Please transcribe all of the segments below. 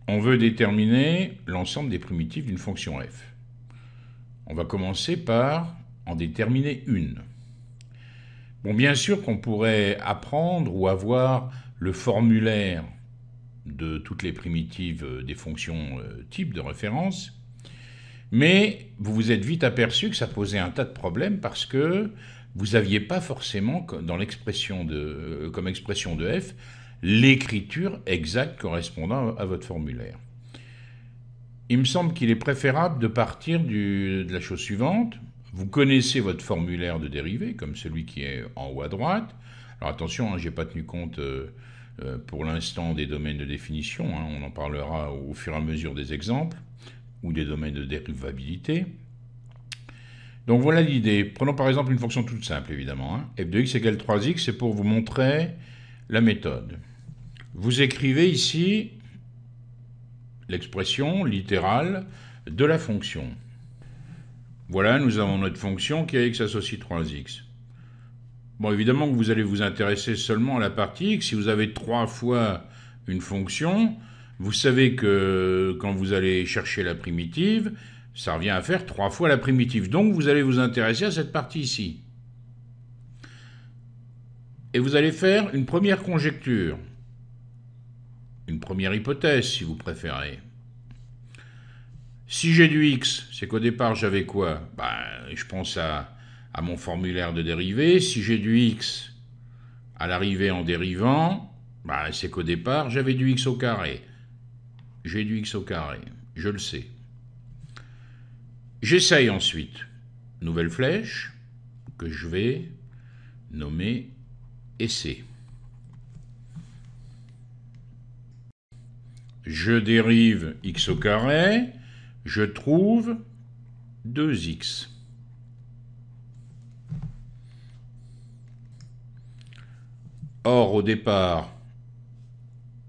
On veut déterminer l'ensemble des primitives d'une fonction f. On va commencer par en déterminer une. Bon, bien sûr qu'on pourrait apprendre ou avoir le formulaire de toutes les primitives des fonctions type de référence, mais vous vous êtes vite aperçu que ça posait un tas de problèmes parce que vous n'aviez pas forcément, dans l'expression comme expression de f, l'écriture exacte correspondant à votre formulaire. Il me semble qu'il est préférable de partir de la chose suivante. Vous connaissez votre formulaire de dérivée, comme celui qui est en haut à droite. Alors attention, je n'ai pas tenu compte pour l'instant des domaines de définition. On en parlera au fur et à mesure des exemples, ou des domaines de dérivabilité. Donc voilà l'idée. Prenons par exemple une fonction toute simple, évidemment. F de x égale 3x, c'est pour vous montrer la méthode. Vous écrivez ici l'expression littérale de la fonction. Voilà, nous avons notre fonction qui a x associe 3x. Bon, évidemment que vous allez vous intéresser seulement à la partie x. Si vous avez 3 fois une fonction, vous savez que quand vous allez chercher la primitive, ça revient à faire 3 fois la primitive. Donc vous allez vous intéresser à cette partie ici. Et vous allez faire une première conjecture. Une première hypothèse, si vous préférez. Si j'ai du x, c'est qu'au départ, j'avais quoi? Je pense à mon formulaire de dérivée. Si j'ai du x à l'arrivée en dérivant, c'est qu'au départ, j'avais du x au carré. J'ai du x au carré, je le sais. J'essaye ensuite. Nouvelle flèche que je vais nommer essai. Je dérive x au carré, je trouve 2x. Or, au départ,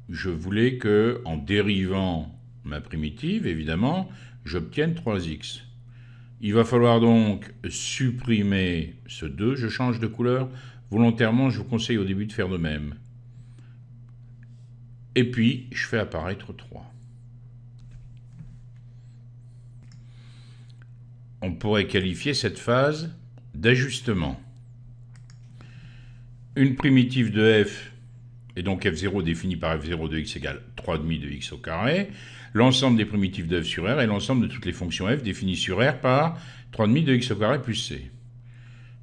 je voulais que, en dérivant ma primitive, évidemment, j'obtienne 3x. Il va falloir donc supprimer ce 2. Je change de couleur. Volontairement, je vous conseille au début de faire de même. Et puis, je fais apparaître 3. On pourrait qualifier cette phase d'ajustement. Une primitive de f, et donc f0 définie par f0 de x égale 3,5 de x au carré, l'ensemble des primitives de f sur r et l'ensemble de toutes les fonctions f définies sur r par 3,5 de x au carré plus c.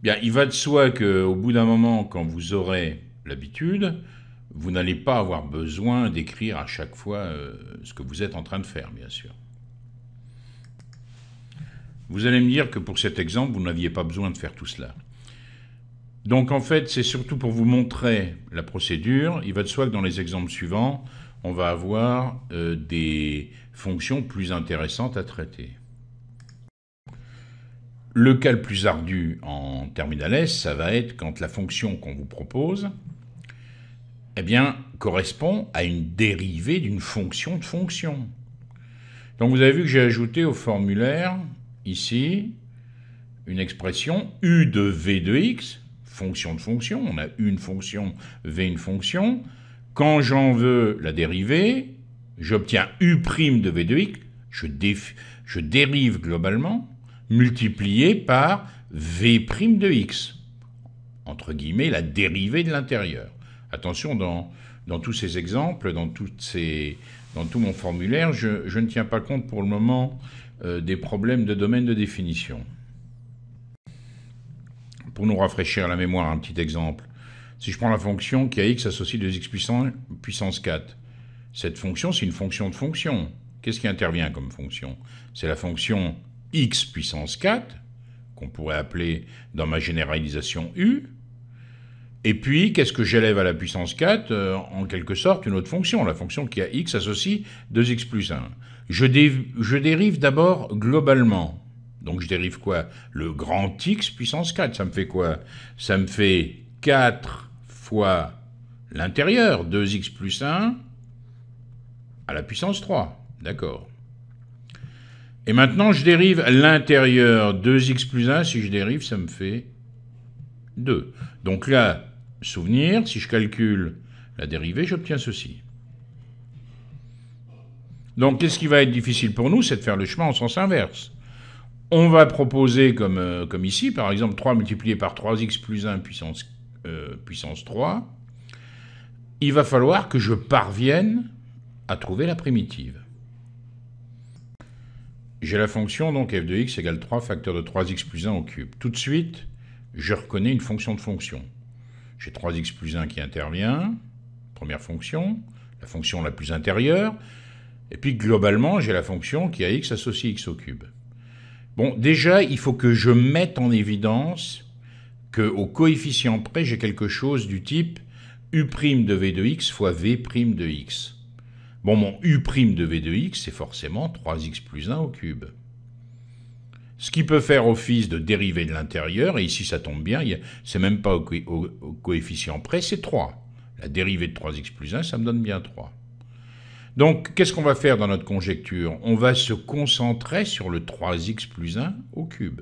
Bien, il va de soi qu'au bout d'un moment, quand vous aurez l'habitude, vous n'allez pas avoir besoin d'écrire à chaque fois ce que vous êtes en train de faire, bien sûr. Vous allez me dire que pour cet exemple, vous n'aviez pas besoin de faire tout cela. Donc en fait, c'est surtout pour vous montrer la procédure. Il va de soi que dans les exemples suivants, on va avoir des fonctions plus intéressantes à traiter. Le cas le plus ardu en terminal S, ça va être quand la fonction qu'on vous propose correspond à une dérivée d'une fonction de fonction. Donc vous avez vu que j'ai ajouté au formulaire, ici, une expression u de v de x, fonction de fonction. On a une fonction, v une fonction. Quand j'en veux la dérivée, j'obtiens u' de v de x, je dérive globalement, multiplié par v' de x, entre guillemets, la dérivée de l'intérieur. Attention, dans tous ces exemples, dans tout mon formulaire, je ne tiens pas compte pour le moment des problèmes de domaine de définition. Pour nous rafraîchir la mémoire, un petit exemple. Si je prends la fonction qui a x associé 2x puissance 4, cette fonction, c'est une fonction de fonction. Qu'est-ce qui intervient comme fonction? C'est la fonction x puissance 4, qu'on pourrait appeler dans ma généralisation u. Et puis, qu'est-ce que j'élève à la puissance 4? En quelque sorte, une autre fonction, la fonction qui a x associe 2x plus 1. Je dérive d'abord globalement. Donc je dérive quoi? Le grand x puissance 4. Ça me fait quoi? Ça me fait 4 fois l'intérieur, 2x plus 1, à la puissance 3. D'accord. Et maintenant, je dérive l'intérieur, 2x plus 1. Si je dérive, ça me fait 2. Donc là, souvenir, si je calcule la dérivée, j'obtiens ceci. Donc, qu'est-ce qui va être difficile pour nous? C'est de faire le chemin en sens inverse. On va proposer, comme ici, par exemple, 3 multiplié par 3x plus 1 puissance 3. Il va falloir que je parvienne à trouver la primitive. J'ai la fonction, donc f de x égale 3 facteur de 3x plus 1 au cube. Tout de suite, je reconnais une fonction de fonction. J'ai 3x plus 1 qui intervient, première fonction, la fonction la plus intérieure, et puis globalement, j'ai la fonction qui a x associé x au cube. Bon, déjà, il faut que je mette en évidence qu'au coefficient près, j'ai quelque chose du type u' de v de x fois v' de x. Bon, mon u' de v de x, c'est forcément 3x plus 1 au cube. Ce qui peut faire office de dérivée de l'intérieur, et ici ça tombe bien, c'est même pas au coefficient près, c'est 3. La dérivée de 3x plus 1, ça me donne bien 3. Donc, qu'est-ce qu'on va faire dans notre conjecture? On va se concentrer sur le 3x plus 1 au cube.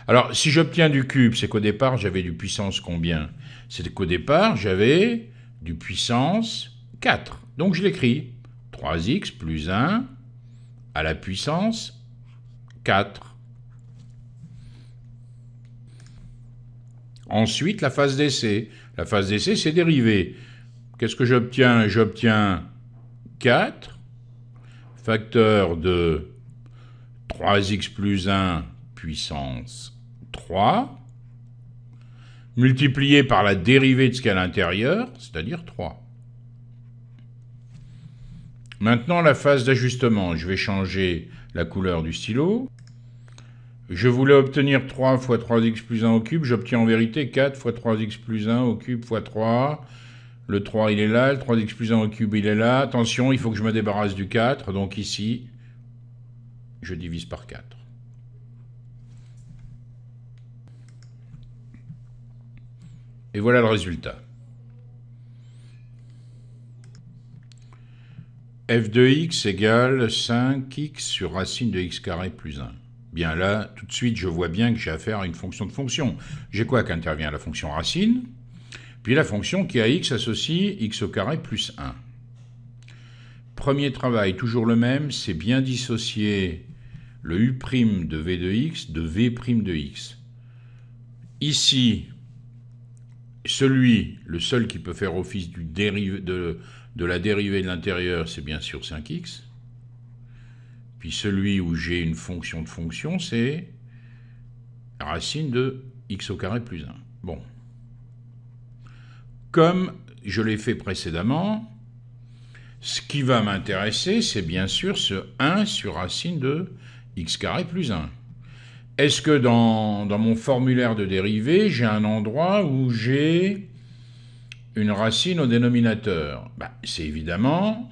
Alors, si j'obtiens du cube, c'est qu'au départ, j'avais du puissance combien? C'est qu'au départ, j'avais du puissance 4. Donc, je l'écris. 3x plus 1 à la puissance 4. Ensuite, la phase d'essai. La phase d'essai, c'est dérivé. Qu'est-ce que j'obtiens? J'obtiens 4, facteur de 3x plus 1 puissance 3, multiplié par la dérivée de ce qu'il y a à l'intérieur, c'est-à-dire 3. Maintenant, la phase d'ajustement. Je vais changer la couleur du stylo. Je voulais obtenir 3 fois 3x plus 1 au cube. J'obtiens en vérité 4 fois 3x plus 1 au cube fois 3. Le 3, il est là. Le 3x plus 1 au cube, il est là. Attention, il faut que je me débarrasse du 4. Donc ici, je divise par 4. Et voilà le résultat. f de x égale 5x sur racine de x carré plus 1. Bien là, tout de suite, je vois bien que j'ai affaire à une fonction de fonction. J'ai quoi qu'intervient? La fonction racine, puis la fonction qui a x associe x au carré plus 1. Premier travail, toujours le même, c'est bien dissocier le u' de v de x de v' de x. Ici, le seul qui peut faire office de la dérivée de l'intérieur, c'est bien sûr 5x. Puis celui où j'ai une fonction de fonction, c'est racine de x au carré plus 1. Bon. Comme je l'ai fait précédemment, ce qui va m'intéresser, c'est bien sûr ce 1 sur racine de x carré plus 1. Est-ce que dans mon formulaire de dérivée, j'ai un endroit où j'ai une racine au dénominateur? C'est évidemment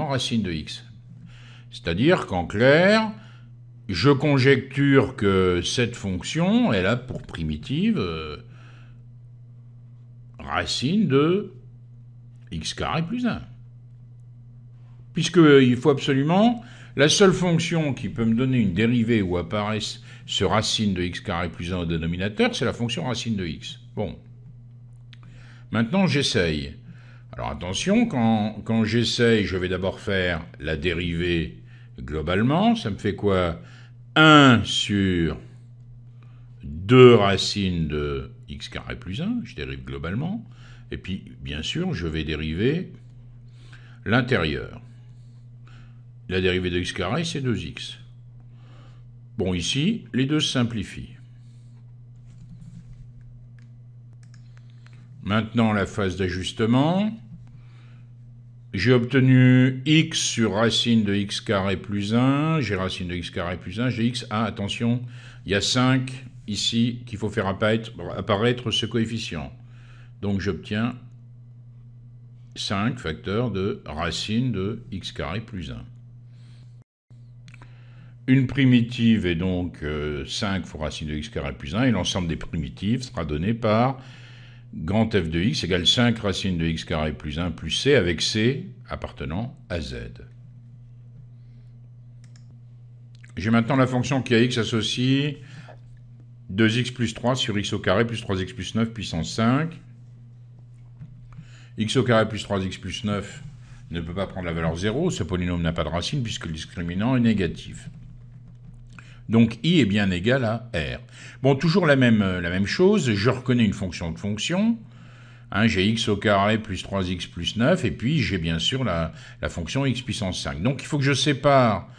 racine de x. C'est-à-dire qu'en clair, je conjecture que cette fonction, elle a pour primitive racine de x carré plus 1. Puisqu'il faut absolument, la seule fonction qui peut me donner une dérivée où apparaisse ce racine de x carré plus 1 au dénominateur, c'est la fonction racine de x. Bon. Maintenant, j'essaye. Alors attention, quand j'essaye, je vais d'abord faire la dérivée globalement. Ça me fait quoi? 1 sur 2 racines de x carré plus 1, je dérive globalement. Et puis, bien sûr, je vais dériver l'intérieur. La dérivée de x carré, c'est 2x. Bon, ici, les deux se simplifient. Maintenant, la phase d'ajustement. J'ai obtenu x sur racine de x carré plus 1. J'ai racine de x carré plus 1. J'ai x. Ah, attention, il y a 5 ici qu'il faut faire apparaître ce coefficient. Donc, j'obtiens 5 facteurs de racine de x carré plus 1. Une primitive est donc 5 fois racine de x carré plus 1, et l'ensemble des primitives sera donné par grand f de x égale 5 racine de x carré plus 1 plus c, avec c appartenant à z. J'ai maintenant la fonction qui a x associe 2x plus 3 sur x au carré plus 3x plus 9 puissance 5. X au carré plus 3x plus 9, ne peut pas prendre la valeur 0, ce polynôme n'a pas de racine puisque le discriminant est négatif. Donc I est bien égal à R. Bon, toujours la même chose, je reconnais une fonction de fonction. J'ai x au carré plus 3x plus 9, et puis j'ai bien sûr la fonction x puissance 5. Donc il faut que je sépare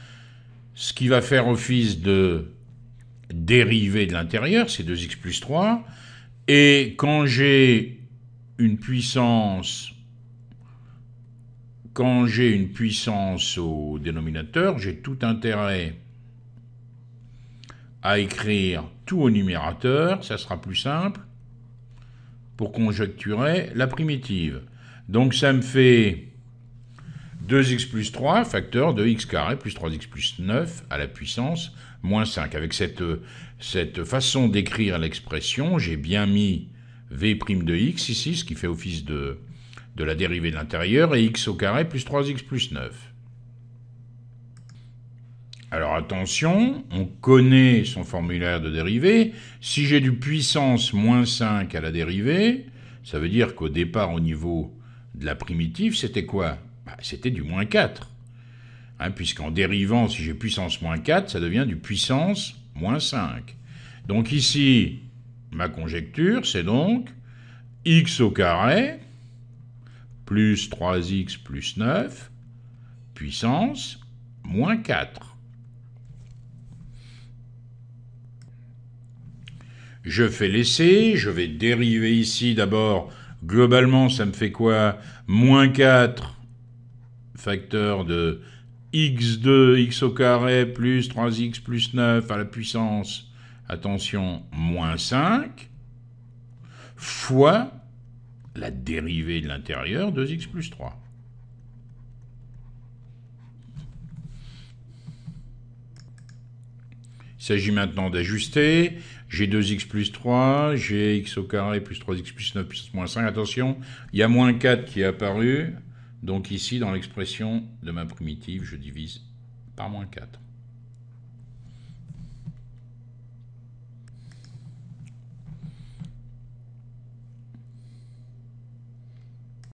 ce qui va faire office de dérivée de l'intérieur, c'est 2x plus 3, et quand j'ai une puissance au dénominateur, j'ai tout intérêt à écrire tout au numérateur, ça sera plus simple, pour conjecturer la primitive. Donc ça me fait 2x plus 3, facteur de x carré plus 3x plus 9 à la puissance moins 5. Avec cette façon d'écrire l'expression, j'ai bien mis v' de x ici, ce qui fait office de la dérivée de l'intérieur, et x au carré plus 3x plus 9. Alors attention, on connaît son formulaire de dérivée. Si j'ai du puissance moins 5 à la dérivée, ça veut dire qu'au départ, au niveau de la primitive, c'était quoi? C'était du moins 4. Puisqu'en dérivant, si j'ai puissance moins 4, ça devient du puissance moins 5. Donc ici, ma conjecture, c'est donc x au carré plus 3x plus 9 puissance moins 4. Je fais l'essai, je vais dériver ici d'abord, globalement ça me fait quoi? Moins 4 facteur de x2, x au carré, plus 3x plus 9 à la puissance, attention, moins 5, fois la dérivée de l'intérieur, 2x plus 3. Il s'agit maintenant d'ajuster. J'ai 2x plus 3, j'ai x au carré plus 3x plus 9 plus moins 5. Attention, il y a moins 4 qui est apparu. Donc ici, dans l'expression de ma primitive, je divise par moins 4.